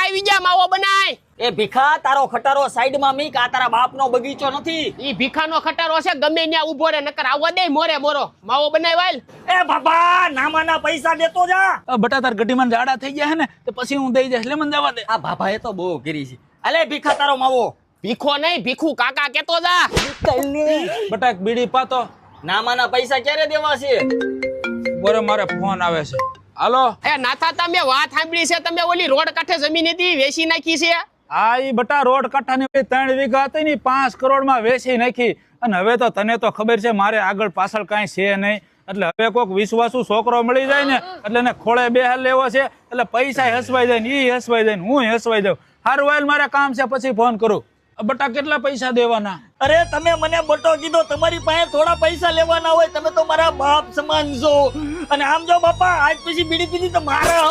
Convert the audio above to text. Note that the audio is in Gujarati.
આવી જા માવો બનાય એ ભીખા તારો ખટારો સાઈડમાં મીક આ તારા બાપનો બગીચો નથી ઈ ભીખાનો ખટારો છે ગમે ત્યાં ઊભો રે નકર આવવા દે મોરે મોરો માવો બનાય વાલ એ બાપા નામાના પૈસા દેતો જા બટા તાર ગઢીમાં જાડા થઈ ગયા હે ને તો પછી હું દઈ જઈશ લેમન જવા દે આ બાપાએ તો બહુ કરી છે અલે ભીખા તારો માવો ભીખો નહીં ભીખુ કાકા કેતો જા બટા એક બીડી પાતો નામાના પૈસા ક્યારે દેવા છે બોરે મારે ફોન આવે છે હાલો એ નાથા તમે વાત સાંભળી છે તમે ઓલી રોડ કાંઠે જમીન હતી વેચી નાખી છે હા ઈ બટા રોડ કાંઠાની 3 વીઘા હતી ને 5 કરોડમાં વેચી નાખી અને હવે તો તને તો ખબર છે મારે આગળ પાછળ કાંઈ છે નહીં એટલે હવે કોઈક વિશ્વાસુ છોકરો મળી જાય ને એટલે એને ખોળે બેહાર લેવો છે એટલે પૈસા હસવાઈ જાય ને ઈ હસવાઈ જાય ને હું હસવાઈ જાઉં હારું વાલ મારે કામ છે પછી ફોન કરું બટા કેટલા પૈસા દેવાના અરે તમે મને બટો કીધો તમારી પાસે થોડા પૈસા લેવાના હોય તમે તો મારા બાપ સમાન છો અને આમ જો બાપા આજ પછી બીડી પીધી તો મારા